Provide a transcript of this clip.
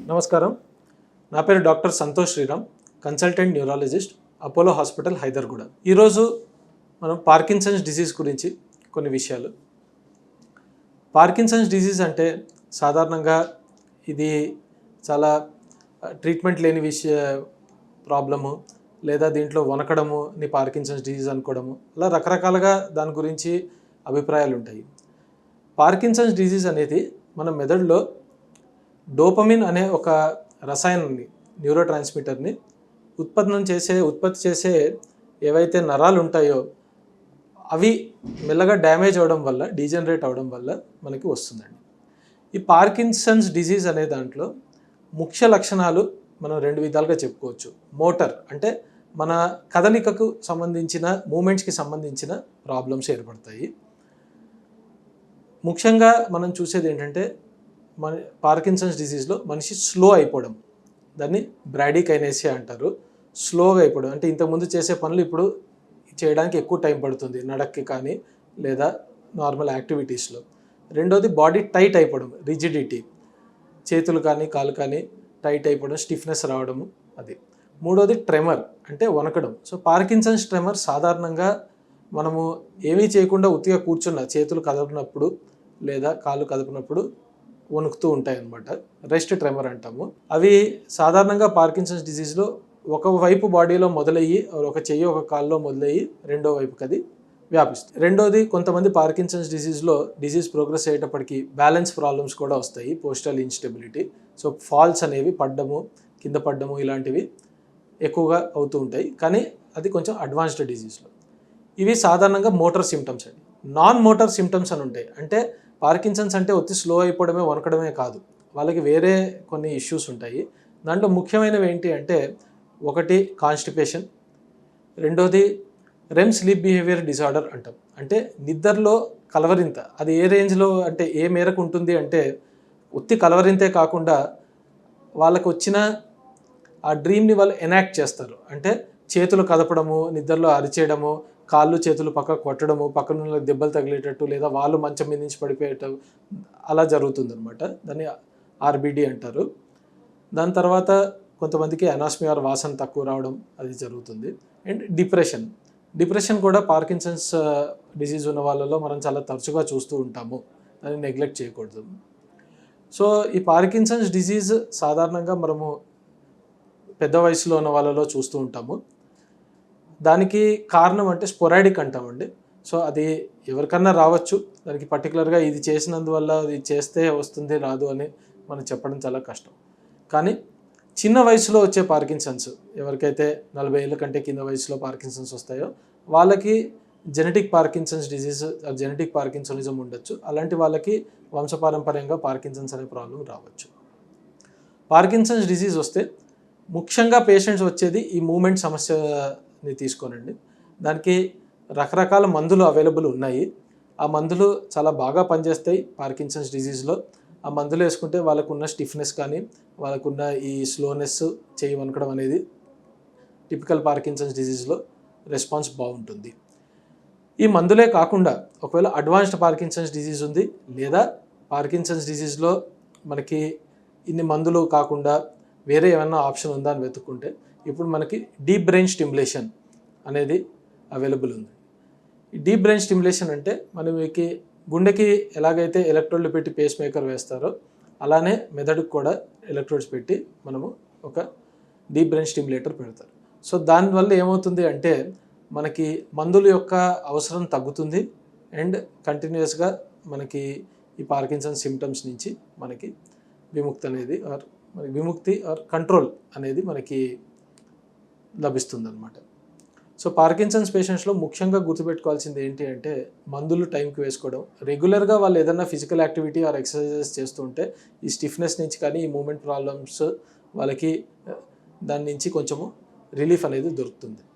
నమస్కారం. నా పేరు doctor Santosh Sriram, consultant neurologist, Apollo hospital, Hyderguda. ఈరోజు మనం పార్కిన్సన్స్ డిసీజ్ గురించి కొన్ని విషయాలు. పార్కిన్సన్స్ డిసీజ్ అంటే సాధారణంగా ఇది చాలా ట్రీట్మెంట్ లేని ప్రాబ్లము, లేదా దీంట్లో వనకడముని పార్కిన్సన్స్ డిసీజ్ అనుకోవడము, అలా రకరకాలుగా దాని గురించి అభిప్రాయాలు ఉంటాయి. పార్కిన్సన్స్ డిసీజ్ అనేది మన మెదడులో డోపమిన్ అనే ఒక రసాయనాన్ని, న్యూరో ట్రాన్స్మిటర్ని ఉత్పత్తి చేసే ఏవైతే నరాలు ఉంటాయో అవి మెల్లగా డ్యామేజ్ అవ్వడం వల్ల, డీజనరేట్ అవ్వడం వల్ల మనకి వస్తుందండి. ఈ పార్కిన్సన్స్ డిసీజ్ అనే దాంట్లో ముఖ్య లక్షణాలు మనం రెండు విధాలుగా చెప్పుకోవచ్చు. మోటార్ అంటే మన కదలికకు సంబంధించిన, మూమెంట్స్కి సంబంధించిన ప్రాబ్లమ్స్ ఏర్పడతాయి. ముఖ్యంగా మనం చూసేది ఏంటంటే పార్కిన్సన్స్ డిసీజ్లో మనిషి స్లో అయిపోవడం, దాన్ని బ్రాడీకైనేసియా అంటారు. స్లోగా అయిపోవడం అంటే ఇంతకుముందు చేసే పనులు ఇప్పుడు చేయడానికి ఎక్కువ టైం పడుతుంది, నడక్కి కానీ లేదా నార్మల్ యాక్టివిటీస్లో. రెండోది బాడీ టైట్ అయిపోవడం, రిజిడిటీ, చేతులు కానీ కాళ్ళు కానీ టైట్ అయిపోవడం, స్టిఫ్నెస్ రావడము అది. మూడోది ట్రెమర్ అంటే వణకడం. సో పార్కిన్సన్స్ ట్రెమర్ సాధారణంగా మనము ఏమీ చేయకుండా ఉత్తిగా కూర్చున్న చేతులు కదపినప్పుడు లేదా కాళ్ళు కదిపినప్పుడు వణుకుతూ ఉంటాయి అన్నమాట. రెస్ట్ ట్రెమర్ అంటాము. అవి సాధారణంగా పార్కిన్సన్స్ డిసీజ్లో ఒకవైపు బాడీలో మొదలయ్యి, ఒక చెయ్యి ఒక కాల్లో మొదలయ్యి రెండో వైపుకి అది వ్యాపిస్తుంది. రెండోది, కొంతమంది పార్కిన్సన్స్ డిసీజ్లో డిసీజ్ ప్రోగ్రెస్ అయ్యేటప్పటికి బ్యాలెన్స్ ప్రాబ్లమ్స్ కూడా వస్తాయి, పోస్టల్ ఇన్స్టెబిలిటీ. సో ఫాల్స్ అనేవి, పడ్డము, కింద పడ్డము ఇలాంటివి ఎక్కువగా అవుతూ ఉంటాయి. కానీ అది కొంచెం అడ్వాన్స్డ్ డిసీజ్లో. ఇవి సాధారణంగా మోటార్ సిమ్టమ్స్ అండి. నాన్ మోటార్ సిమ్టమ్స్ అని ఉంటాయి. అంటే పార్కిన్సన్స్ అంటే ఒత్తి స్లో అయిపోవడమే, వణకడమే కాదు, వాళ్ళకి వేరే కొన్ని ఇష్యూస్ ఉంటాయి. దాంట్లో ముఖ్యమైనవి ఏంటి అంటే, ఒకటి కాన్స్టిపేషన్, రెండోది రెమ్ స్లీప్ బిహేవియర్ డిజార్డర్ అంటాం. అంటే నిద్రలో కలవరింత. అది ఏ రేంజ్లో అంటే ఏ మేరకు ఉంటుంది అంటే, ఒత్తి కలవరింతే కాకుండా వాళ్ళకు వచ్చిన ఆ డ్రీమ్ని వాళ్ళు ఎనాక్ట్ చేస్తారు. అంటే చేతులు కదపడము, నిద్రలో అరిచేయడము, కాళ్ళు చేతులు పక్కకు కొట్టడము, పక్కన దెబ్బలు తగిలేటట్టు, లేదా వాళ్ళు మంచం మీద నుంచి పడిపోయేటట్టు అలా జరుగుతుందన్నమాట. దాన్ని ఆర్బిడి అంటారు. దాని తర్వాత కొంతమందికి అనాస్మియా, వాసన తక్కువ రావడం అది జరుగుతుంది. అండ్ డిప్రెషన్ కూడా పార్కిన్సన్స్ డిసీజ్ ఉన్న వాళ్ళలో మనం చాలా తరచుగా చూస్తూ ఉంటాము, దాన్ని నెగ్లెక్ట్ చేయకూడదు. సో ఈ పార్కిన్సన్స్ డిసీజ్ సాధారణంగా మనము పెద్ద వయసులో ఉన్న వాళ్ళలో చూస్తూ ఉంటాము. దానికి కారణం అంటే స్పొరాడిక్ అంటామండి. సో అది ఎవరికన్నా రావచ్చు. దానికి పర్టికులర్గా ఇది చేసినందువల్ల, ఇది చేస్తే వస్తుంది రాదు అని మనం చెప్పడం చాలా కష్టం. కానీ చిన్న వయసులో వచ్చే పార్కిన్సన్స్, ఎవరికైతే 40 ఏళ్ళ కంటే కింద వయసులో పార్కిన్సన్స్ వస్తాయో వాళ్ళకి జెనెటిక్ పార్కిన్సన్స్ డిసీజ్, జెనెటిక్ పార్కిన్సనిజం ఉండొచ్చు. అలాంటి వాళ్ళకి వంశపారంపర్యంగా పార్కిన్సన్స్ అనే ప్రాబ్లం రావచ్చు. పార్కిన్సన్స్ డిసీజ్ వస్తే ముఖ్యంగా పేషెంట్స్ వచ్చేది ఈ మూమెంట్ సమస్యని తీసుకోనండి. దానికి రకరకాల మందులు అవైలబుల్ ఉన్నాయి. ఆ మందులు చాలా బాగా పనిచేస్తాయి పార్కిన్సన్స్ డిసీజ్లో. ఆ మందులు వేసుకుంటే వాళ్ళకున్న స్టిఫ్నెస్ కానీ, వాళ్ళకున్న ఈ స్లోనెస్, చేయి వణకడం అనేది టిపికల్ పార్కిన్సన్స్ డిసీజ్లో రెస్పాన్స్ బాగుంటుంది. ఈ మందులే కాకుండా ఒకవేళ అడ్వాన్స్డ్ పార్కిన్సన్స్ డిసీజ్ ఉంది, లేదా పార్కిన్సన్స్ డిసీజ్లో మనకి ఇన్ని మందులు కాకుండా వేరే ఏమైనా ఆప్షన్ ఉందా అని వెతుక్కుంటే ఇప్పుడు మనకి డీప్ బ్రెయిన్ స్టిమ్యులేషన్ అనేది అవైలబుల్ ఉంది. ఈ డీప్ బ్రెయిన్ స్టిమ్యులేషన్ అంటే మనకి గుండెకి ఎలాగైతే ఎలక్ట్రోడ్లు పెట్టి పేస్ మేకర్ వేస్తారో అలానే మెదడుకు కూడా ఎలక్ట్రోడ్స్ పెట్టి మనము ఒక డీప్ బ్రెయిన్ స్టిమ్యులేటర్ పెడతారు. సో దానివల్ల ఏమవుతుంది అంటే మనకి మందుల యొక్క అవసరం తగ్గుతుంది. అండ్ కంటిన్యూస్గా మనకి ఈ పార్కిన్సన్ సిమ్టమ్స్ నుంచి మనకి విముక్తి ఆర్ కంట్రోల్ అనేది మనకి లభిస్తుంది అన్నమాట. సో పార్కిన్సన్స్ పేషెంట్స్లో ముఖ్యంగా గుర్తుపెట్టుకోవాల్సింది ఏంటి అంటే, మందులు టైంకి వేసుకోవడం, రెగ్యులర్గా వాళ్ళు ఏదైనా ఫిజికల్ యాక్టివిటీ ఆర్ ఎక్సర్సైజెస్ చేస్తూ ఉంటే ఈ స్టిఫ్నెస్ నుంచి కానీ, ఈ మూమెంట్ ప్రాబ్లమ్స్ వాళ్ళకి దాని నుంచి కొంచెము రిలీఫ్ అనేది దొరుకుతుంది.